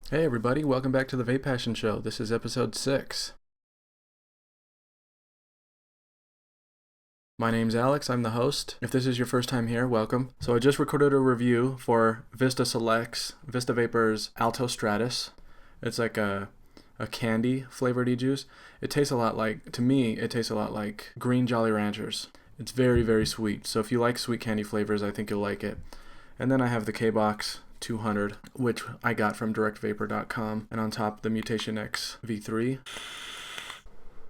Hey everybody, welcome back to the Vape Passion Show. This is episode 6. My name's Alex, I'm the host. If this is your first time here, welcome. So I just recorded a review for Vista Select's Vista Vapor's Alto Stratus. It's like a candy flavored e-juice. It tastes a lot like, to me, it tastes a lot like green Jolly Ranchers. It's very, very sweet. So if you like sweet candy flavors, I think you'll like it. And then I have the K-Box 200, which I got from directvapor.com, and on top the Mutation X V3.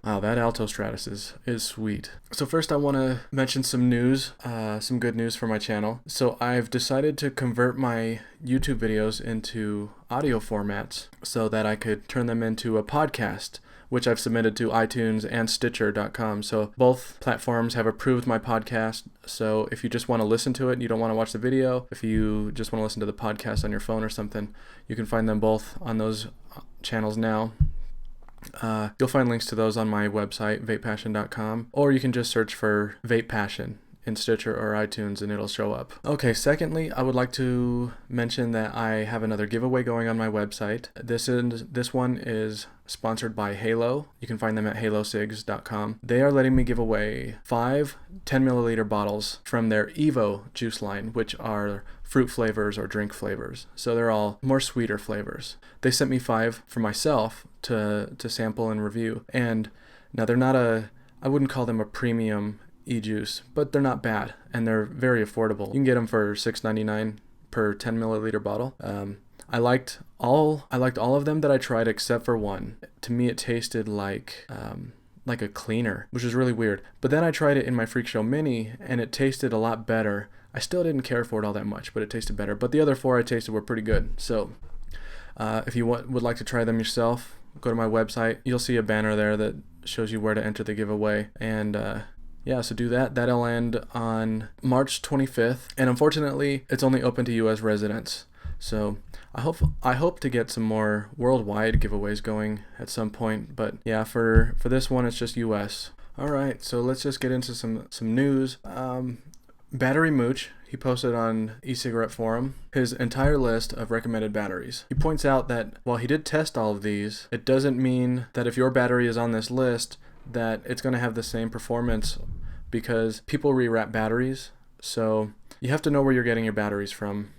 Wow, that Alto Stratus is sweet. So first I want to mention some news, some good news for my channel. So I've decided to convert my YouTube videos into audio formats so that I could turn them into a podcast, which I've submitted to iTunes and Stitcher.com. So both platforms have approved my podcast. So if you just want to listen to it and you don't want to watch the video, if you just want to listen to the podcast on your phone or something, you can find them both on those channels now. You'll find links to those on my website, vapepassion.com, or you can just search for Vape Passion in Stitcher or iTunes and it'll show up. Okay, secondly, I would like to mention that I have another giveaway going on my website. This one is sponsored by Halo. You can find them at halocigs.com. They are letting me give away 5 10 milliliter bottles from their Evo juice line, which are fruit flavors or drink flavors. So they're all more sweeter flavors. They sent me 5 for myself to sample and review. And now they're not I wouldn't call them a premium e-juice, but they're not bad and they're very affordable. You can get them for $6.99 per 10 milliliter bottle. I liked all of them that I tried except for one. To me, it tasted like a cleaner, which is really weird. But then I tried it in my Freak Show Mini and it tasted a lot better. I still didn't care for it all that much, but it tasted better. But the other 4 I tasted were pretty good. So if you would like to try them yourself, go to my website. You'll see a banner there that shows you where to enter the giveaway. And yeah, so do that. That'll end on March 25th. And unfortunately, it's only open to U.S. residents. So I hope to get some more worldwide giveaways going at some point. But yeah, for this one, it's just U.S. All right, so let's just get into some news. Battery Mooch, he posted on e-cigarette forum his entire list of recommended batteries. He points out that while he did test all of these, it doesn't mean that if your battery is on this list that it's going to have the same performance, because people rewrap batteries. So you have to know where you're getting your batteries from.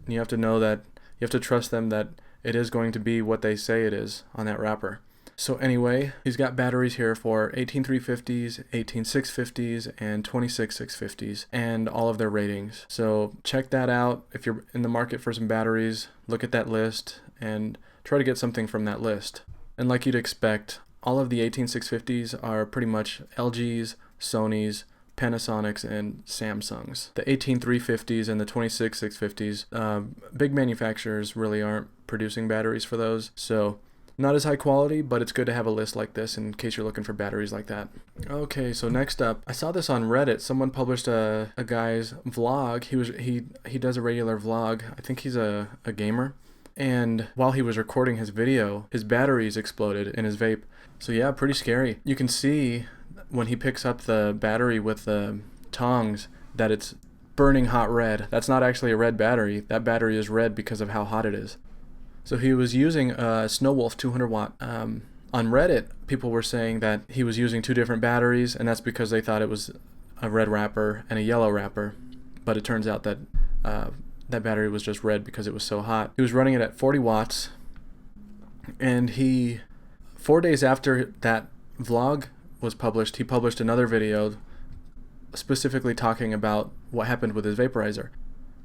And you have to know that you have to trust them that it is going to be what they say it is on that wrapper. So anyway, he's got batteries here for 18350s, 18650s, and 26650s, and all of their ratings. So check that out. If you're in the market for some batteries, look at that list and try to get something from that list. And like you'd expect, all of the 18650s are pretty much LGs, Sonys, Panasonics, and Samsungs. The 18350s and the 26650s, big manufacturers really aren't producing batteries for those, so not as high quality, but it's good to have a list like this in case you're looking for batteries like that. Okay, so next up, I saw this on Reddit. Someone published a guy's vlog. He does a regular vlog. I think he's a gamer. And while he was recording his video, his batteries exploded in his vape. So yeah, pretty scary. You can see when he picks up the battery with the tongs that it's burning hot red. That's not actually a red battery. That battery is red because of how hot it is. So he was using a Snowwolf 200 watt. On Reddit, people were saying that he was using 2 different batteries, and that's because they thought it was a red wrapper and a yellow wrapper. But it turns out that that battery was just red because it was so hot. He was running it at 40 watts, and 4 days after that vlog was published, he published another video specifically talking about what happened with his vaporizer.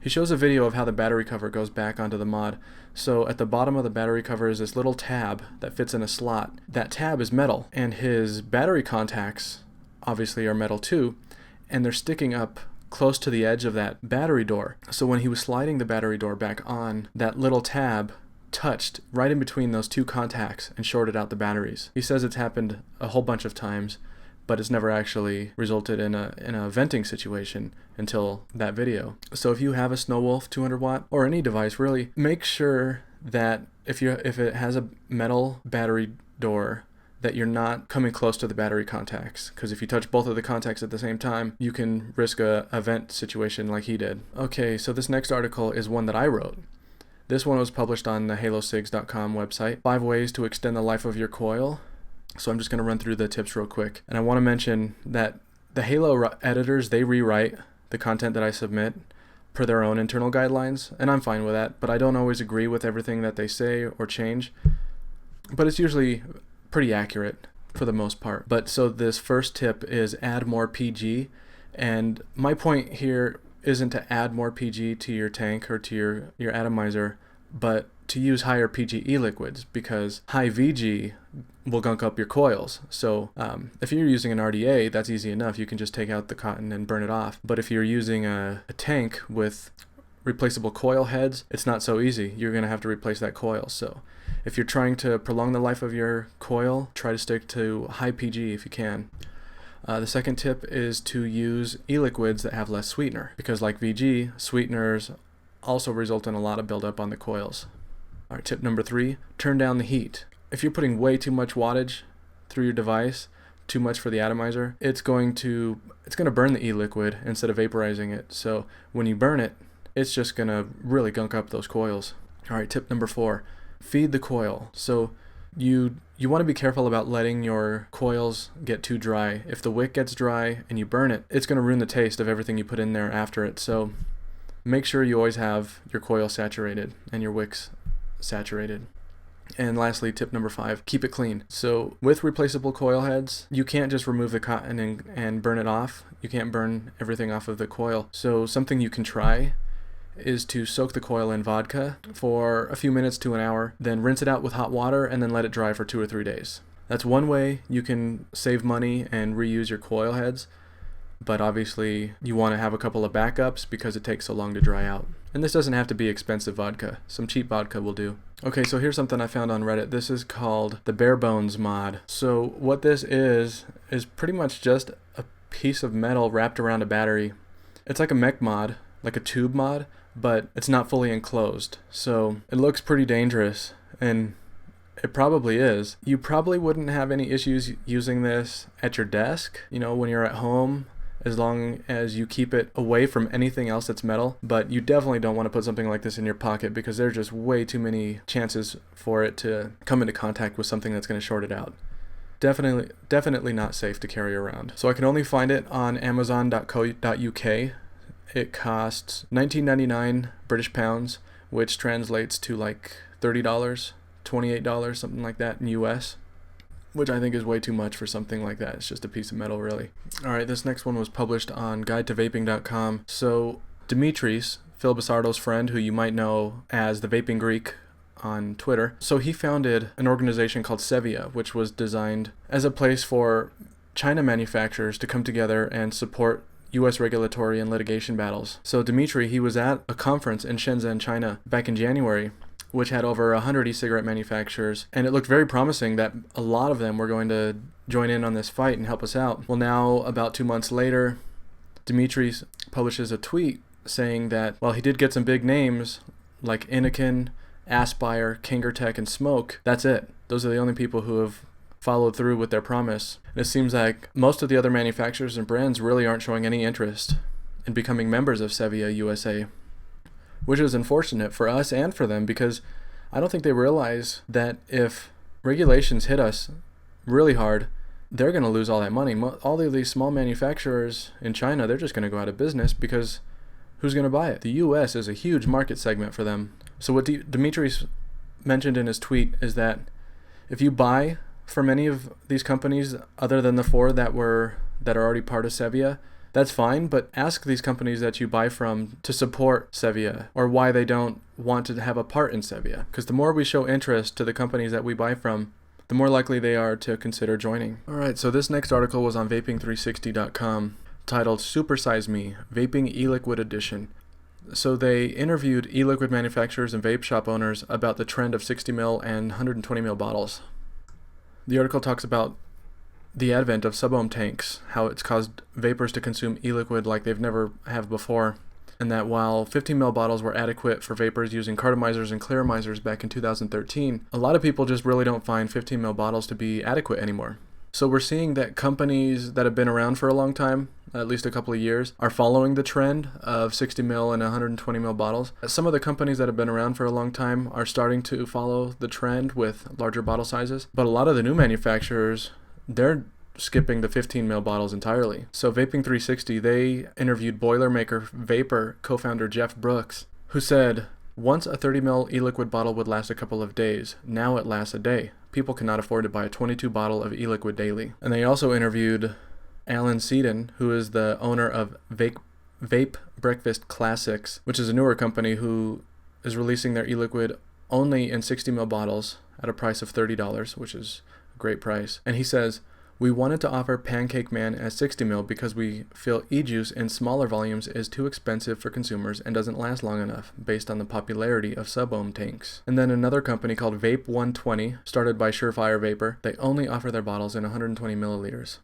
He shows a video of how the battery cover goes back onto the mod. So at the bottom of the battery cover is this little tab that fits in a slot. That tab is metal, and his battery contacts obviously are metal too, and they're sticking up close to the edge of that battery door. So when he was sliding the battery door back on, that little tab touched right in between those 2 contacts and shorted out the batteries. He says it's happened a whole bunch of times, but it's never actually resulted in a venting situation until that video. So if you have a Snowwolf 200 watt or any device really, make sure that if it has a metal battery door, that you're not coming close to the battery contacts, because if you touch both of the contacts at the same time, you can risk a vent situation like he did. Okay, so this next article is one that I wrote. This one was published on the halocigs.com website. 5 ways to extend the life of your coil. So I'm just going to run through the tips real quick. And I want to mention that the Halo editors, they rewrite the content that I submit per their own internal guidelines, and I'm fine with that, but I don't always agree with everything that they say or change. But it's usually pretty accurate for the most part. But so this first tip is add more PG, and my point here isn't to add more PG to your tank or to your atomizer, but to use higher PG e-liquids, because high VG will gunk up your coils. So if you're using an RDA, that's easy enough. You can just take out the cotton and burn it off. But if you're using a tank with replaceable coil heads, it's not so easy. You're going to have to replace that coil. So if you're trying to prolong the life of your coil, try to stick to high PG if you can. The second tip is to use e-liquids that have less sweetener, because like VG, sweeteners also result in a lot of buildup on the coils. All right, tip number 3, turn down the heat. If you're putting way too much wattage through your device, too much for the atomizer, it's going to burn the e-liquid instead of vaporizing it. So when you burn it, it's just going to really gunk up those coils. All right, tip number 4, feed the coil. So you want to be careful about letting your coils get too dry. If the wick gets dry and you burn it, it's going to ruin the taste of everything you put in there after it. So make sure you always have your coil saturated and your wicks saturated. And lastly, tip number 5, keep it clean. So with replaceable coil heads, you can't just remove the cotton and burn it off. You can't burn everything off of the coil. So something you can try is to soak the coil in vodka for a few minutes to an hour, then rinse it out with hot water and then let it dry for 2 or 3 days. That's one way you can save money and reuse your coil heads, but obviously you want to have a couple of backups because it takes so long to dry out. And this doesn't have to be expensive vodka. Some cheap vodka will do. Okay, so here's something I found on Reddit. This is called the Bare Bones mod. So what this is pretty much just a piece of metal wrapped around a battery. It's like a mech mod, like a tube mod, but it's not fully enclosed. So it looks pretty dangerous, and it probably is. You probably wouldn't have any issues using this at your desk, when you're at home, as long as you keep it away from anything else that's metal. But you definitely don't want to put something like this in your pocket, because there's just way too many chances for it to come into contact with something that's going to short it out. Definitely not safe to carry around. So I can only find it on amazon.co.uk. It costs $19.99 British pounds, which translates to like $30, $28, something like that in US, which I think is way too much for something like that. It's just a piece of metal, really. All right, this next one was published on guidetovaping.com. So Dimitris, Phil Basardo's friend, who you might know as the Vaping Greek on Twitter, so he founded an organization called Sevia, which was designed as a place for China manufacturers to come together and support U.S. regulatory and litigation battles. So Dimitri, he was at a conference in Shenzhen, China back in January, which had over 100 e-cigarette manufacturers, and it looked very promising that a lot of them were going to join in on this fight and help us out. Well, now, about 2 months later, Dimitri publishes a tweet saying that, while he did get some big names like Innokin, Aspire, Kingertech, and Smoke, that's it. Those are the only people who have followed through with their promise. And it seems like most of the other manufacturers and brands really aren't showing any interest in becoming members of Sevia USA, which is unfortunate for us and for them, because I don't think they realize that if regulations hit us really hard, they're going to lose all that money. All of these small manufacturers in China, they're just going to go out of business, because who's going to buy it? The US is a huge market segment for them. So what Dimitris mentioned in his tweet is that if you buy from any of these companies other than the 4 that are already part of Sevia, that's fine, but ask these companies that you buy from to support Sevia, or why they don't want to have a part in Sevia. Because the more we show interest to the companies that we buy from, the more likely they are to consider joining. Alright, so this next article was on vaping360.com, titled Supersize Me, Vaping E-Liquid Edition. So they interviewed e-liquid manufacturers and vape shop owners about the trend of 60 ml and 120 ml bottles. The article talks about the advent of sub-ohm tanks, how it's caused vapors to consume e-liquid like they've never have before, and that while 15 ml bottles were adequate for vapors using cartomizers and clearomizers back in 2013, a lot of people just really don't find 15 ml bottles to be adequate anymore. So we're seeing that companies that have been around for a long time, at least a couple of years, are following the trend of 60 ml and 120 ml bottles. Some of the companies that have been around for a long time are starting to follow the trend with larger bottle sizes. But a lot of the new manufacturers, they're skipping the 15 ml bottles entirely. So Vaping 360, they interviewed Boilermaker Vapor co-founder Jeff Brooks, who said, once a 30 ml e-liquid bottle would last a couple of days. Now it lasts a day. People cannot afford to buy a 22 bottle of e-liquid daily. And they also interviewed Alan Seaton, who is the owner of Vape Breakfast Classics, which is a newer company who is releasing their e-liquid only in 60 ml bottles at a price of $30, which is a great price. And he says, we wanted to offer Pancake Man as 60 ml because we feel e-juice in smaller volumes is too expensive for consumers and doesn't last long enough based on the popularity of sub-ohm tanks. And then another company called Vape 120, started by Surefire Vapor, they only offer their bottles in 120 milliliters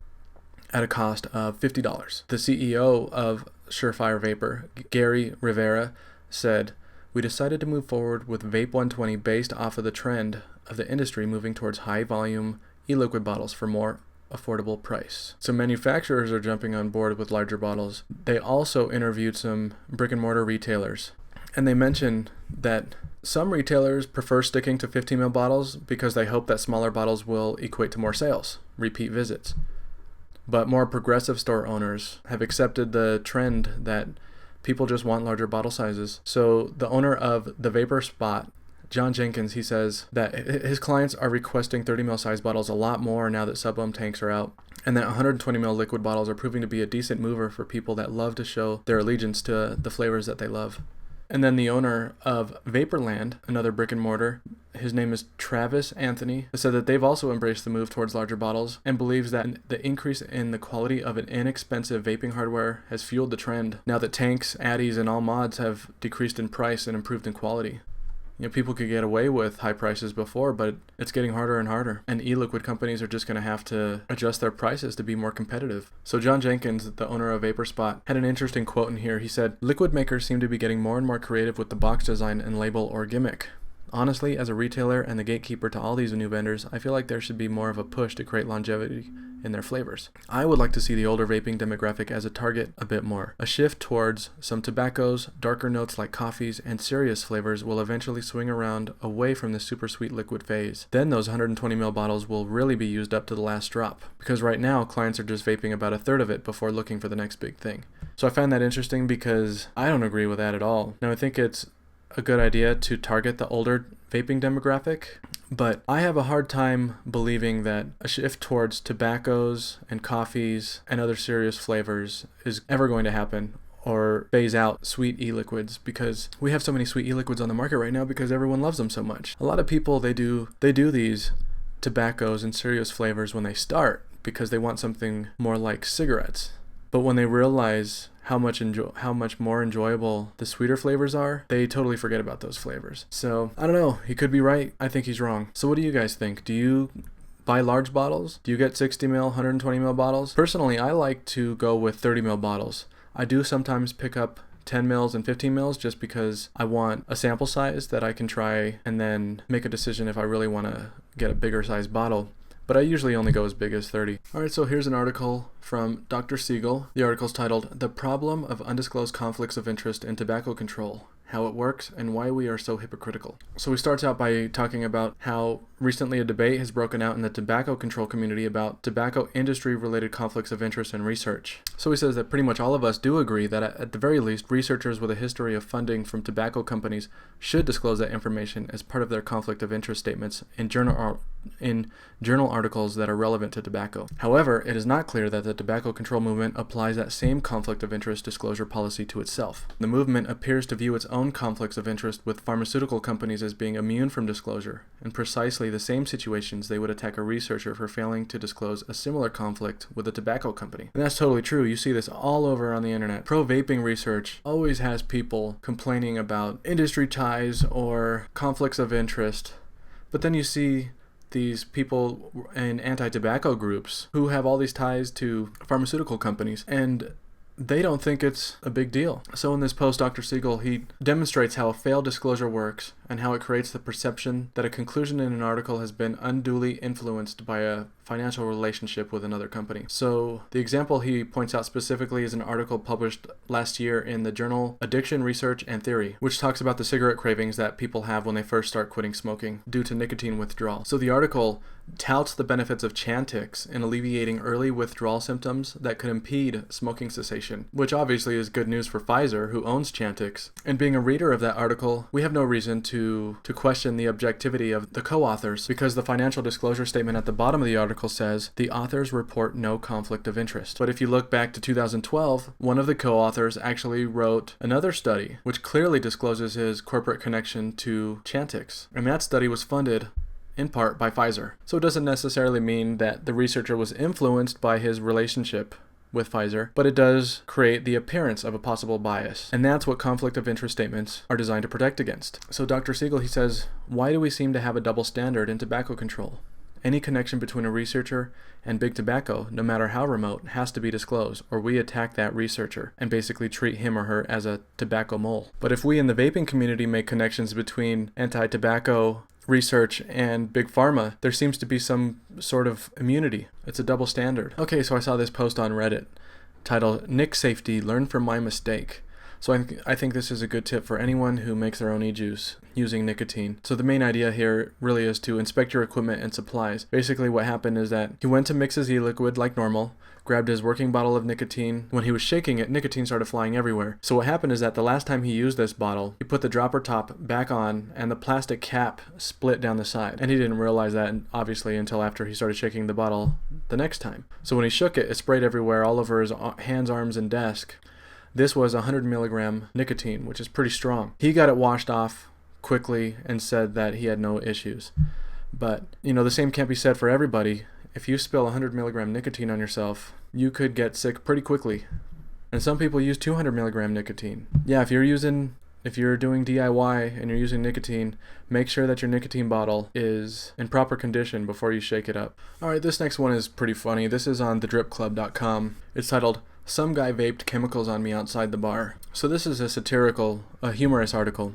at a cost of $50. The CEO of Surefire Vapor, Gary Rivera, said, we decided to move forward with Vape 120 based off of the trend of the industry moving towards high volume e-liquid bottles for more affordable price. So manufacturers are jumping on board with larger bottles. They also interviewed some brick and mortar retailers, and they mentioned that some retailers prefer sticking to 15 ml bottles because they hope that smaller bottles will equate to more sales, repeat visits. But more progressive store owners have accepted the trend that people just want larger bottle sizes. So the owner of the Vapor Spot, John Jenkins, he says that his clients are requesting 30 ml size bottles a lot more now that sub-ohm tanks are out, and that 120 ml liquid bottles are proving to be a decent mover for people that love to show their allegiance to the flavors that they love. And then the owner of Vaporland, another brick and mortar, his name is Travis Anthony, said that they've also embraced the move towards larger bottles and believes that the increase in the quality of an inexpensive vaping hardware has fueled the trend now that tanks, addies, and all mods have decreased in price and improved in quality. You know, people could get away with high prices before, but it's getting harder and harder. And e-liquid companies are just going to have to adjust their prices to be more competitive. So John Jenkins, the owner of VaporSpot, had an interesting quote in here. He said, liquid makers seem to be getting more and more creative with the box design and label or gimmick. Honestly, as a retailer and the gatekeeper to all these new vendors, I feel like there should be more of a push to create longevity in their flavors. I would like to see the older vaping demographic as a target a bit more. A shift towards some tobaccos, darker notes like coffees, and serious flavors will eventually swing around away from the super sweet liquid phase. Then those 120 ml bottles will really be used up to the last drop, because right now clients are just vaping about a third of it before looking for the next big thing. So I find that interesting because I don't agree with that at all. Now I think it's a good idea to target the older vaping demographic, but I have a hard time believing that a shift towards tobaccos and coffees and other serious flavors is ever going to happen or phase out sweet e-liquids, because we have so many sweet e-liquids on the market right now because everyone loves them so much. A lot of people, they do these tobaccos and serious flavors when they start because they want something more like cigarettes. But when they realize how much more enjoyable the sweeter flavors are, they totally forget about those flavors. So I don't know. He could be right. I think he's wrong. So what do you guys think? Do you buy large bottles? Do you get 60 ml, 120 ml bottles? Personally, I like to go with 30 ml bottles. I do sometimes pick up 10 mils and 15 mils just because I want a sample size that I can try and then make a decision if I really want to get a bigger size bottle. But I usually only go as big as 30. Alright, so here's an article from Dr. Siegel. The article's titled, The Problem of Undisclosed Conflicts of Interest in Tobacco Control, How It Works, and Why We Are So Hypocritical. So he starts out by talking about how recently a debate has broken out in the tobacco control community about tobacco industry-related conflicts of interest in research. So he says that pretty much all of us do agree that at the very least, researchers with a history of funding from tobacco companies should disclose that information as part of their conflict of interest statements in journal articles that are relevant to tobacco. However, it is not clear that the tobacco control movement applies that same conflict of interest disclosure policy to itself. The movement appears to view its own conflicts of interest with pharmaceutical companies as being immune from disclosure, in precisely the same situations they would attack a researcher for failing to disclose a similar conflict with a tobacco company. And that's totally true. You see this all over on the internet. Pro-vaping research always has people complaining about industry ties or conflicts of interest, but then you see these people in anti-tobacco groups who have all these ties to pharmaceutical companies, and they don't think it's a big deal. So in this post, Dr. Siegel, he demonstrates how a failed disclosure works and how it creates the perception that a conclusion in an article has been unduly influenced by a financial relationship with another company. So the example he points out specifically is an article published last year in the journal Addiction Research and Theory, which talks about the cigarette cravings that people have when they first start quitting smoking due to nicotine withdrawal. So the article touts the benefits of Chantix in alleviating early withdrawal symptoms that could impede smoking cessation, which obviously is good news for Pfizer, who owns Chantix. And being a reader of that article, we have no reason to question the objectivity of the co-authors, because the financial disclosure statement at the bottom of the article says, the authors report no conflict of interest. But if you look back to 2012, one of the co-authors actually wrote another study, which clearly discloses his corporate connection to Chantix. And that study was funded in part by Pfizer. So it doesn't necessarily mean that the researcher was influenced by his relationship with Pfizer, but it does create the appearance of a possible bias. And that's what conflict of interest statements are designed to protect against. So Dr. Siegel, he says, why do we seem to have a double standard in tobacco control? Any connection between a researcher and big tobacco, no matter how remote, has to be disclosed, or we attack that researcher and basically treat him or her as a tobacco mole. But if we in the vaping community make connections between anti-tobacco research and big pharma, there seems to be some sort of immunity. It's a double standard. Okay, so I saw this post on Reddit titled, Nic Safety, Learn from My Mistake. So I think this is a good tip for anyone who makes their own e-juice using nicotine. So the main idea here really is to inspect your equipment and supplies. Basically what happened is that he went to mix his e-liquid like normal, grabbed his working bottle of nicotine. When he was shaking it, nicotine started flying everywhere. So what happened is that the last time he used this bottle, he put the dropper top back on and the plastic cap split down the side. And he didn't realize that, obviously, until after he started shaking the bottle the next time. So when he shook it, it sprayed everywhere, all over his hands, arms, and desk. This was 100 milligram nicotine, which is pretty strong. He got it washed off quickly and said that he had no issues. But, the same can't be said for everybody. If you spill 100 milligram nicotine on yourself, you could get sick pretty quickly. And some people use 200 milligram nicotine. Yeah, if you're doing DIY and you're using nicotine, make sure that your nicotine bottle is in proper condition before you shake it up. Alright, this next one is pretty funny. This is on thedripclub.com. It's titled, Some Guy Vaped Chemicals on Me Outside the Bar. So this is a humorous article.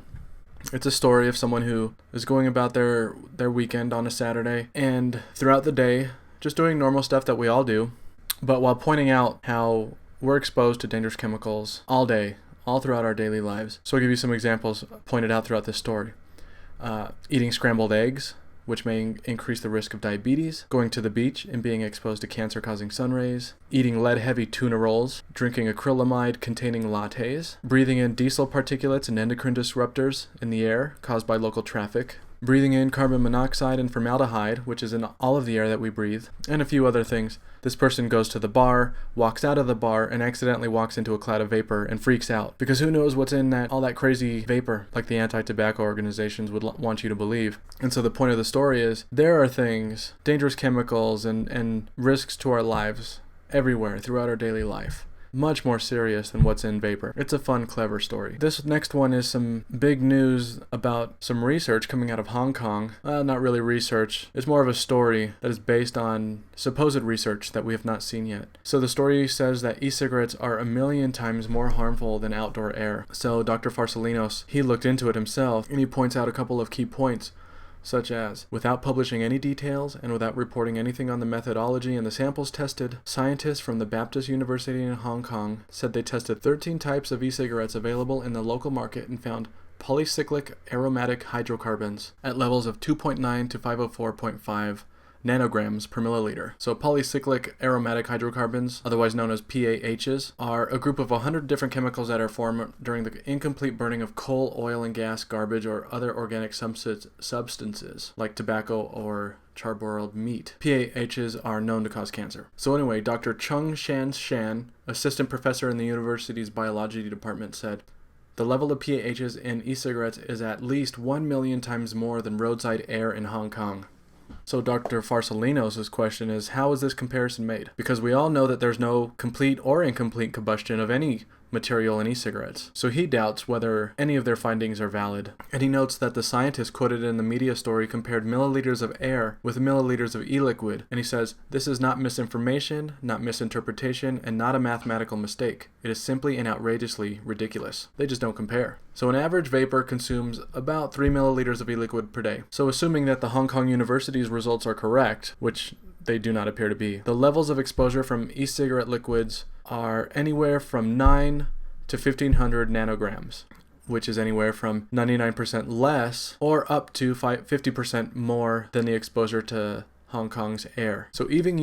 It's a story of someone who is going about their weekend on a Saturday, and throughout the day, just doing normal stuff that we all do, but while pointing out how we're exposed to dangerous chemicals all day, all throughout our daily lives. So I'll give you some examples pointed out throughout this story. Eating scrambled eggs, which may increase the risk of diabetes, going to the beach and being exposed to cancer-causing sun rays, eating lead-heavy tuna rolls, drinking acrylamide-containing lattes, breathing in diesel particulates and endocrine disruptors in the air caused by local traffic, breathing in carbon monoxide and formaldehyde, which is in all of the air that we breathe, and a few other things. This person goes to the bar, walks out of the bar, and accidentally walks into a cloud of vapor and freaks out. Because who knows what's in all that crazy vapor, like the anti-tobacco organizations would want you to believe. And so the point of the story is, there are things, dangerous chemicals and risks to our lives everywhere throughout our daily life. Much more serious than what's in vapor. It's a fun, clever story. This next one is some big news about some research coming out of Hong Kong. Not really research. It's more of a story that is based on supposed research that we have not seen yet. So the story says that e-cigarettes are 1 million times more harmful than outdoor air. So Dr. Farsalinos, he looked into it himself, and he points out a couple of key points, such as, without publishing any details and without reporting anything on the methodology and the samples tested, scientists from the Baptist University in Hong Kong said they tested 13 types of e-cigarettes available in the local market and found polycyclic aromatic hydrocarbons at levels of 2.9 to 504.5 nanograms per milliliter. So polycyclic aromatic hydrocarbons, otherwise known as PAHs, are a group of 100 different chemicals that are formed during the incomplete burning of coal, oil, and gas, garbage, or other organic substances, like tobacco or charbroiled meat. PAHs are known to cause cancer. So anyway, Dr. Chung Shan, assistant professor in the university's biology department, said, the level of PAHs in e-cigarettes is at least 1 million times more than roadside air in Hong Kong. So Dr. Farsalinos' question is, how is this comparison made? Because we all know that there's no complete or incomplete combustion of any material in e-cigarettes. So he doubts whether any of their findings are valid. And he notes that the scientist quoted in the media story compared milliliters of air with milliliters of e-liquid. And he says, this is not misinformation, not misinterpretation, and not a mathematical mistake. It is simply and outrageously ridiculous. They just don't compare. So an average vapor consumes about 3 milliliters of e-liquid per day. So assuming that the Hong Kong University's results are correct, which they do not appear to be, the levels of exposure from e-cigarette liquids are anywhere from 9 to 1500 nanograms, which is anywhere from 99% less or up to 50% more than the exposure to Hong Kong's air. So even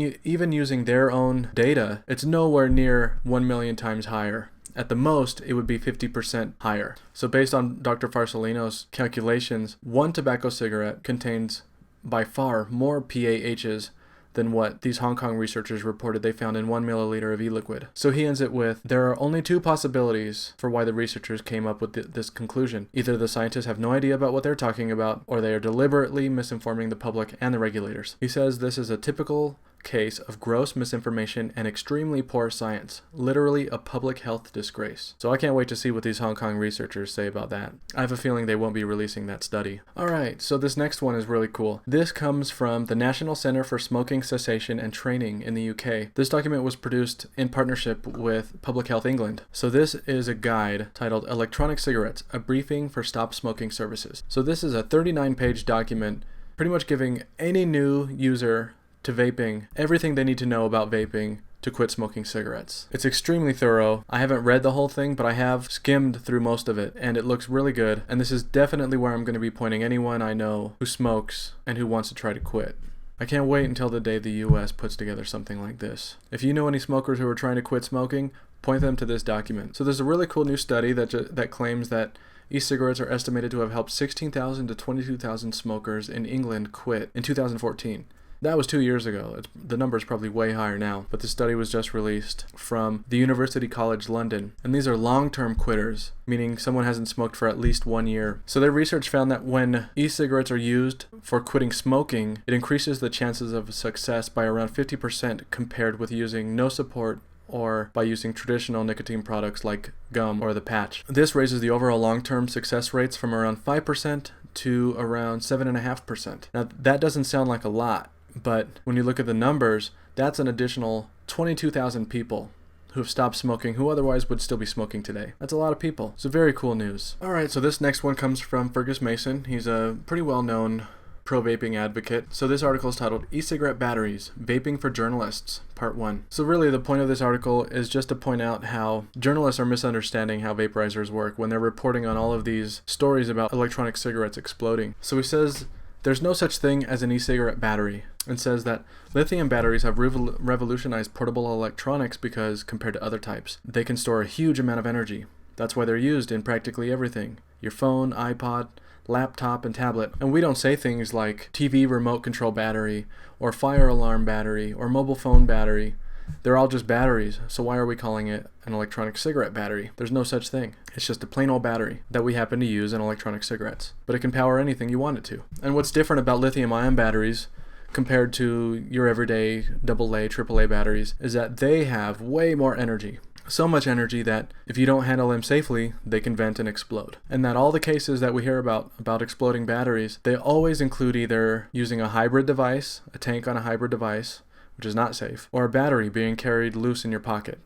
using their own data, it's nowhere near 1 million times higher. At the most, it would be 50% higher. So based on Dr. Farsellino's calculations, one tobacco cigarette contains by far more PAHs than what these Hong Kong researchers reported they found in 1 milliliter of e-liquid. So he ends it with, there are only two possibilities for why the researchers came up with this conclusion. Either the scientists have no idea about what they're talking about, or they are deliberately misinforming the public and the regulators. He says this is a typical case of gross misinformation and extremely poor science, literally a public health disgrace. So I can't wait to see what these Hong Kong researchers say about that. I have a feeling they won't be releasing that study. Alright, so this next one is really cool. This comes from the National Center for Smoking Cessation and Training in the UK. This document was produced in partnership with Public Health England. So this is a guide titled Electronic Cigarettes, a Briefing for Stop Smoking Services. So this is a 39-page document pretty much giving any new user to vaping everything they need to know about vaping to quit smoking cigarettes. It's extremely thorough. I haven't read the whole thing, but I have skimmed through most of it, and it looks really good. And this is definitely where I'm going to be pointing anyone I know who smokes and who wants to try to quit. I can't wait until the day the US puts together something like this. If you know any smokers who are trying to quit smoking, point them to this document. So there's a really cool new study that claims that e-cigarettes are estimated to have helped 16,000 to 22,000 smokers in England quit in 2014. That was 2 years ago. The number is probably way higher now, but the study was just released from the University College London. And these are long-term quitters, meaning someone hasn't smoked for at least 1 year. So their research found that when e-cigarettes are used for quitting smoking, it increases the chances of success by around 50% compared with using no support or by using traditional nicotine products like gum or the patch. This raises the overall long-term success rates from around 5% to around 7.5%. Now that doesn't sound like a lot, but when you look at the numbers, that's an additional 22,000 people who have stopped smoking who otherwise would still be smoking today. That's a lot of people. So very cool news. Alright, so this next one comes from Fergus Mason. He's a pretty well-known pro-vaping advocate. So this article is titled E-Cigarette Batteries, Vaping for Journalists, Part 1. So really the point of this article is just to point out how journalists are misunderstanding how vaporizers work when they're reporting on all of these stories about electronic cigarettes exploding. So he says there's no such thing as an e-cigarette battery, and says that lithium batteries have revolutionized portable electronics because, compared to other types, they can store a huge amount of energy. That's why they're used in practically everything. Your phone, iPod, laptop, and tablet. And we don't say things like TV remote control battery, or fire alarm battery, or mobile phone battery. They're all just batteries, so why are we calling it an electronic cigarette battery? There's no such thing. It's just a plain old battery that we happen to use in electronic cigarettes. But it can power anything you want it to. And what's different about lithium-ion batteries compared to your everyday AA, AAA batteries is that they have way more energy. So much energy that if you don't handle them safely, they can vent and explode. And that all the cases that we hear about exploding batteries, they always include either using a hybrid device, a tank on a hybrid device, which is not safe, or a battery being carried loose in your pocket.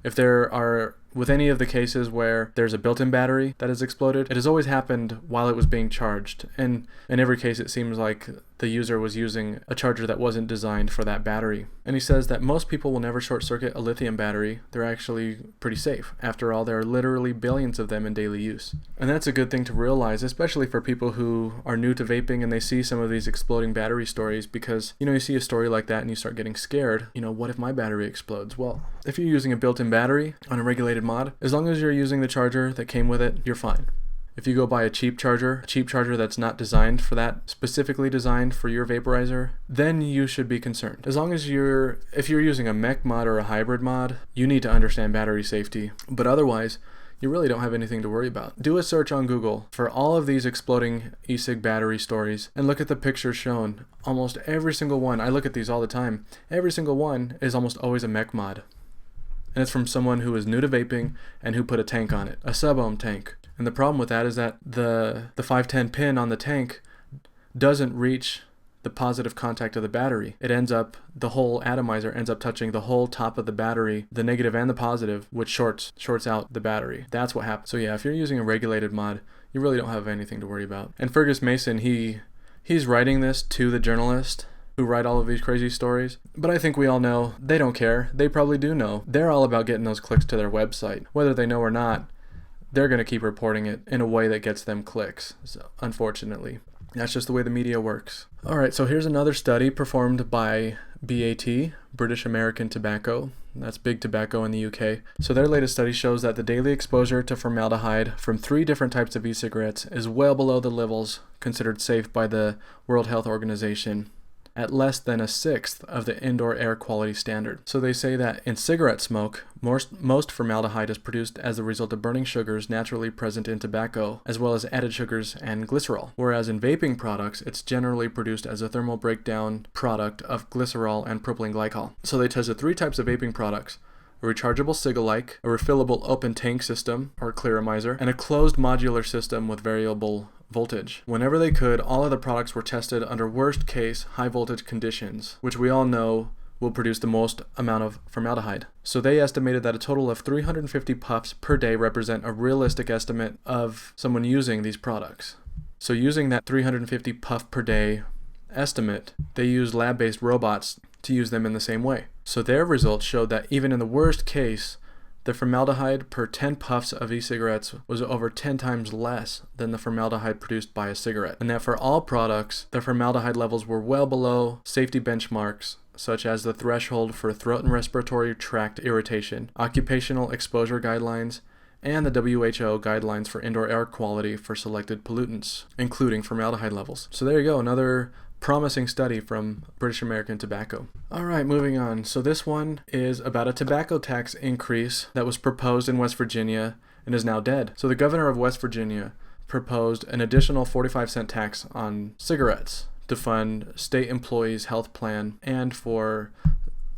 If there are, with any of the cases where there's a built-in battery that has exploded, it has always happened while it was being charged. And in every case, it seems like the user was using a charger that wasn't designed for that battery. And he says that most people will never short-circuit a lithium battery. They're actually pretty safe. After all, there are literally billions of them in daily use. And that's a good thing to realize, especially for people who are new to vaping and they see some of these exploding battery stories, because, you see a story like that and you start getting scared. What if my battery explodes? Well, if you're using a built-in battery on a regulated mod, as long as you're using the charger that came with it, you're fine. If you go buy a cheap charger that's not designed for that, specifically designed for your vaporizer, then you should be concerned. As long as if you're using a mech mod or a hybrid mod, you need to understand battery safety. But otherwise, you really don't have anything to worry about. Do a search on Google for all of these exploding e-cig battery stories and look at the pictures shown. Almost every single one, I look at these all the time, every single one is almost always a mech mod. And it's from someone who is new to vaping and who put a tank on it, a sub-ohm tank. And the problem with that is that the 510 pin on the tank doesn't reach the positive contact of the battery. The whole atomizer ends up touching the whole top of the battery, the negative and the positive, which shorts out the battery. That's what happens. So yeah, if you're using a regulated mod, you really don't have anything to worry about. And Fergus Mason, he's writing this to the journalist who write all of these crazy stories. But I think we all know they don't care. They probably do know. They're all about getting those clicks to their website. Whether they know or not, they're going to keep reporting it in a way that gets them clicks. So, unfortunately, that's just the way the media works. All right, so here's another study performed by BAT, British American Tobacco. That's big tobacco in the UK. So their latest study shows that the daily exposure to formaldehyde from 3 different types of e-cigarettes is well below the levels considered safe by the World Health Organization, at less than a sixth of the indoor air quality standard. So they say that in cigarette smoke, most formaldehyde is produced as a result of burning sugars naturally present in tobacco, as well as added sugars and glycerol. Whereas in vaping products, it's generally produced as a thermal breakdown product of glycerol and propylene glycol. So they tested 3 types of vaping products: a rechargeable Cigalike, a refillable open tank system, or Clearomizer, and a closed modular system with variable voltage. Whenever they could, all of the products were tested under worst case high voltage conditions, which we all know will produce the most amount of formaldehyde. So they estimated that a total of 350 puffs per day represent a realistic estimate of someone using these products. So using that 350 puff per day estimate, they used lab-based robots to use them in the same way. So their results showed that even in the worst case, the formaldehyde per 10 puffs of e-cigarettes was over 10 times less than the formaldehyde produced by a cigarette. And that for all products, the formaldehyde levels were well below safety benchmarks, such as the threshold for throat and respiratory tract irritation, occupational exposure guidelines, and the WHO guidelines for indoor air quality for selected pollutants, including formaldehyde levels. So there you go, another promising study from British American Tobacco. All right, moving on. So this one is about a tobacco tax increase that was proposed in West Virginia and is now dead. So the governor of West Virginia proposed an additional 45-cent tax on cigarettes to fund state employees' health plan and for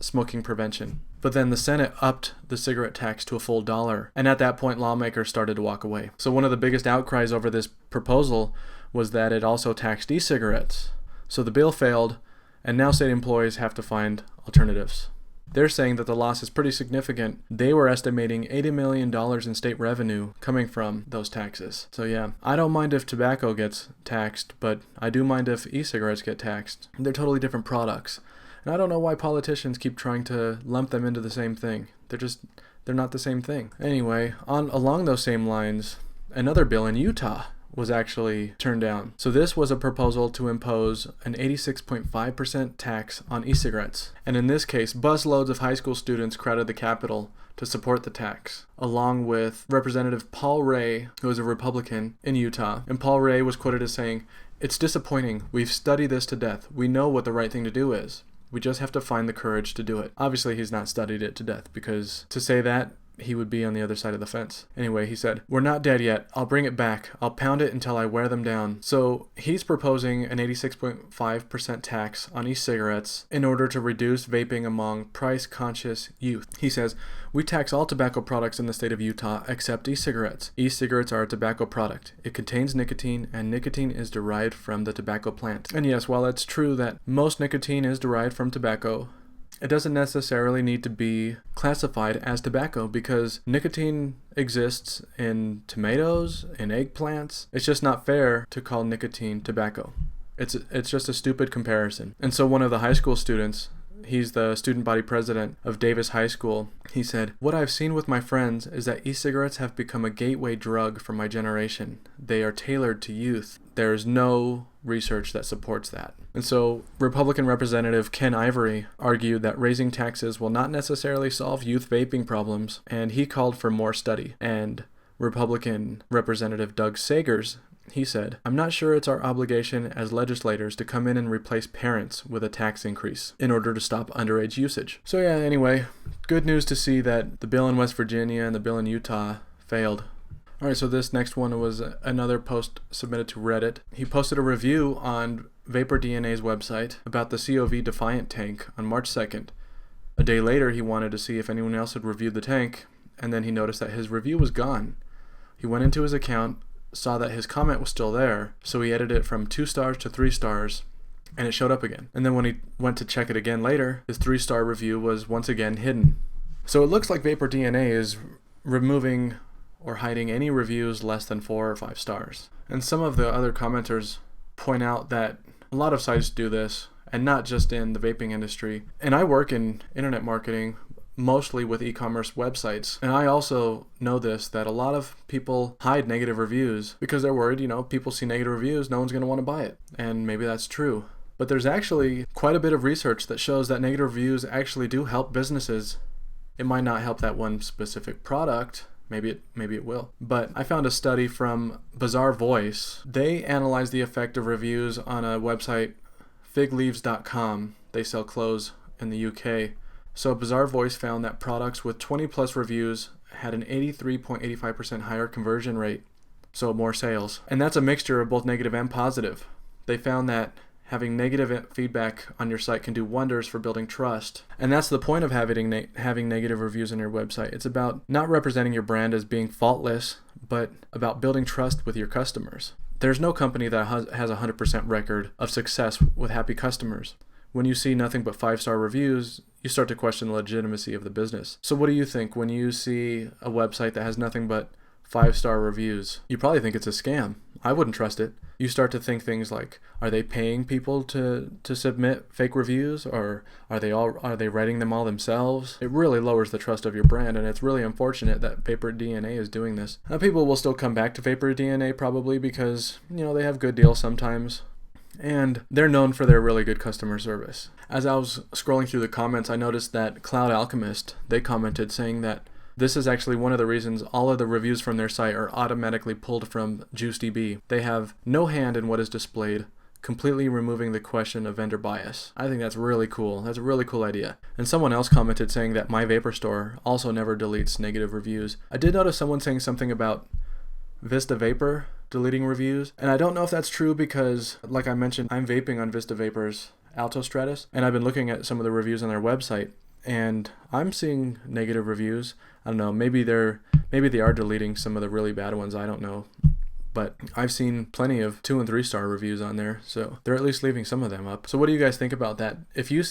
smoking prevention. But then the Senate upped the cigarette tax to a full $1, and at that point lawmakers started to walk away. So one of the biggest outcries over this proposal was that it also taxed e-cigarettes. So the bill failed, and now state employees have to find alternatives. They're saying that the loss is pretty significant. They were estimating $80 million in state revenue coming from those taxes. So yeah, I don't mind if tobacco gets taxed, but I do mind if e-cigarettes get taxed. They're totally different products. And I don't know why politicians keep trying to lump them into the same thing. They're not the same thing. Anyway, along those same lines, another bill in Utah was actually turned down. So this was a proposal to impose an 86.5% tax on e-cigarettes. And in this case, busloads of high school students crowded the Capitol to support the tax, along with Representative Paul Ray, who is a Republican in Utah. And Paul Ray was quoted as saying, "It's disappointing. We've studied this to death. We know what the right thing to do is. We just have to find the courage to do it." Obviously, he's not studied it to death, because to say that, he would be on the other side of the fence. Anyway, he said, "We're not dead yet. I'll bring it back. I'll pound it until I wear them down." So he's proposing an 86.5% tax on e-cigarettes in order to reduce vaping among price-conscious youth. He says, "We tax all tobacco products in the state of Utah except e-cigarettes. E-cigarettes are a tobacco product. It contains nicotine, and nicotine is derived from the tobacco plant." And yes, while it's true that most nicotine is derived from tobacco, it doesn't necessarily need to be classified as tobacco, because nicotine exists in tomatoes, in eggplants. It's just not fair to call nicotine tobacco. It's just a stupid comparison. And so one of the high school students, he's the student body president of Davis High School, he said, "What I've seen with my friends is that e-cigarettes have become a gateway drug for my generation. They are tailored to youth. There is no research that supports that." And so Republican Representative Ken Ivory argued that raising taxes will not necessarily solve youth vaping problems, and he called for more study. And Republican Representative Doug Sagers, he said, "I'm not sure it's our obligation as legislators to come in and replace parents with a tax increase in order to stop underage usage." So yeah, anyway, good news to see that the bill in West Virginia and the bill in Utah failed. Alright, so this next one was another post submitted to Reddit. He posted a review on Vapor DNA's website about the COV Defiant tank on March 2nd. A day later, he wanted to see if anyone else had reviewed the tank, and then he noticed that his review was gone. He went into his account, saw that his comment was still there, so he edited it from 2 stars to 3 stars, and it showed up again. And then when he went to check it again later, his 3-star review was once again hidden. So it looks like Vapor DNA is removing or hiding any reviews less than 4 or 5 stars. And some of the other commenters point out that a lot of sites do this, and not just in the vaping industry. And I work in internet marketing, mostly with e-commerce websites. And I also know this, that a lot of people hide negative reviews because they're worried, people see negative reviews, no one's going to want to buy it. And maybe that's true. But there's actually quite a bit of research that shows that negative reviews actually do help businesses. It might not help that one specific product. Maybe it will. But I found a study from Bazaar Voice. They analyzed the effect of reviews on a website, figleaves.com. They sell clothes in the UK. So Bazaar Voice found that products with 20 plus reviews had an 83.85% higher conversion rate, so more sales. And that's a mixture of both negative and positive. They found that having negative feedback on your site can do wonders for building trust. And that's the point of having negative reviews on your website. It's about not representing your brand as being faultless, but about building trust with your customers. There's no company that has a 100% record of success with happy customers. When you see nothing but 5-star reviews, you start to question the legitimacy of the business. So what do you think when you see a website that has nothing but 5-star reviews? You probably think it's a scam. I wouldn't trust it. You start to think things like, are they paying people to submit fake reviews, or are they writing them all themselves? It really lowers the trust of your brand, and it's really unfortunate that Vapor DNA is doing this. Now, people will still come back to Vapor DNA probably because, they have good deals sometimes. And they're known for their really good customer service. As I was scrolling through the comments, I noticed that Cloud Alchemist, they commented saying that this is actually one of the reasons all of the reviews from their site are automatically pulled from JuiceDB. They have no hand in what is displayed, completely removing the question of vendor bias. I think that's really cool. That's a really cool idea. And someone else commented saying that My Vapor Store also never deletes negative reviews. I did notice someone saying something about Vista Vapor deleting reviews, and I don't know if that's true because, like I mentioned, I'm vaping on Vista Vapor's Alto Stratus, and I've been looking at some of the reviews on their website, and I'm seeing negative reviews. I don't know, maybe they are deleting some of the really bad ones, I don't know. But I've seen plenty of 2 and 3-star reviews on there, so they're at least leaving some of them up. So what do you guys think about that? If you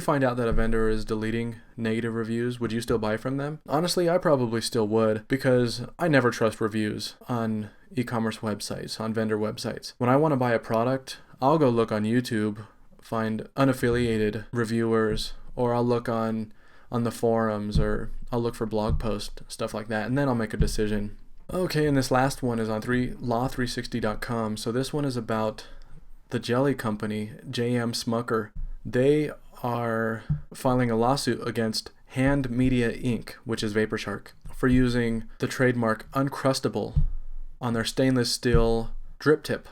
find out that a vendor is deleting negative reviews, would you still buy from them? Honestly, I probably still would, because I never trust reviews on e-commerce websites, on vendor websites. When I want to buy a product, I'll go look on YouTube, find unaffiliated reviewers, or I'll look on the forums, or I'll look for blog posts, stuff like that, and then I'll make a decision. Okay, and this last one is on law360.com. So this one is about the jelly company, J.M. Smucker. They are filing a lawsuit against Hand Media Inc., which is VaporShark, for using the trademark Uncrustable on their stainless steel drip tip.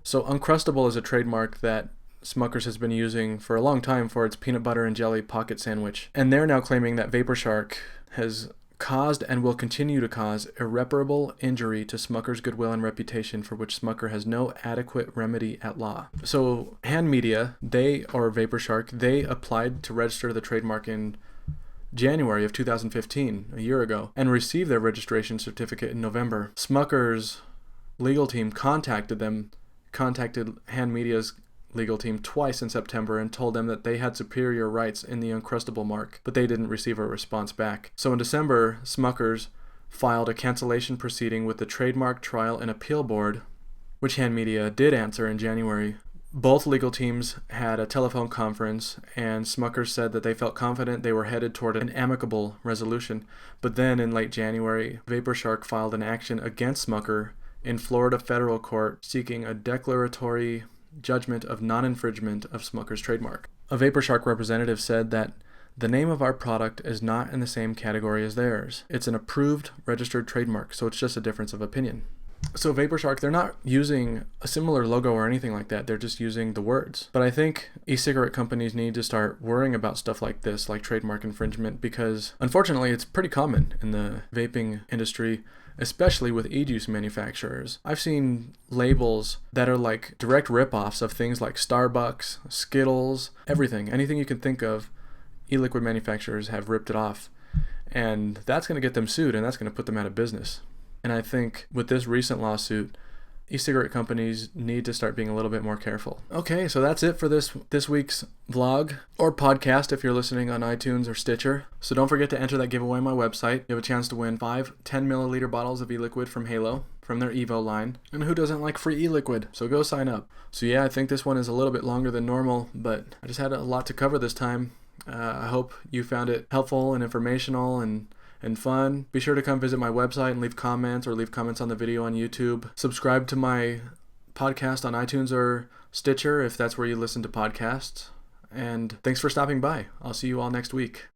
So Uncrustable is a trademark that Smuckers has been using for a long time for its peanut butter and jelly pocket sandwich. And they're now claiming that VaporShark has caused and will continue to cause irreparable injury to Smucker's goodwill and reputation, for which Smucker has no adequate remedy at law. So Hand Media, VaporShark, they applied to register the trademark in January of 2015, a year ago, and received their registration certificate in November. Smucker's legal team contacted Hand Media's legal team twice in September and told them that they had superior rights in the Uncrustable mark, but they didn't receive a response back. So in December, Smuckers filed a cancellation proceeding with the Trademark Trial and Appeal Board, which Hand Media did answer in January. Both legal teams had a telephone conference, and Smuckers said that they felt confident they were headed toward an amicable resolution. But then in late January, VaporShark filed an action against Smucker in Florida federal court seeking a declaratory judgment of non-infringement of Smucker's trademark. A VaporShark representative said that the name of our product is not in the same category as theirs. It's an approved, registered trademark, so it's just a difference of opinion. So VaporShark, they're not using a similar logo or anything like that. They're just using the words. But I think e-cigarette companies need to start worrying about stuff like this, like trademark infringement, because unfortunately it's pretty common in the vaping industry, especially with e-juice manufacturers. I've seen labels that are like direct rip-offs of things like Starbucks, Skittles, everything, anything you can think of e-liquid manufacturers have ripped it off. And that's going to get them sued, and that's going to put them out of business. And I think with this recent lawsuit, e-cigarette companies need to start being a little bit more careful. Okay, so that's it for this week's vlog or podcast if you're listening on iTunes or Stitcher. So don't forget to enter that giveaway on my website. You have a chance to win 5 10-milliliter bottles of e-liquid from Halo from their Evo line. And who doesn't like free e-liquid? So go sign up. So yeah, I think this one is a little bit longer than normal, but I just had a lot to cover this time. I hope you found it helpful and informational and fun. Be sure to come visit my website and leave comments on the video on YouTube. Subscribe to my podcast on iTunes or Stitcher if that's where you listen to podcasts. And thanks for stopping by. I'll see you all next week.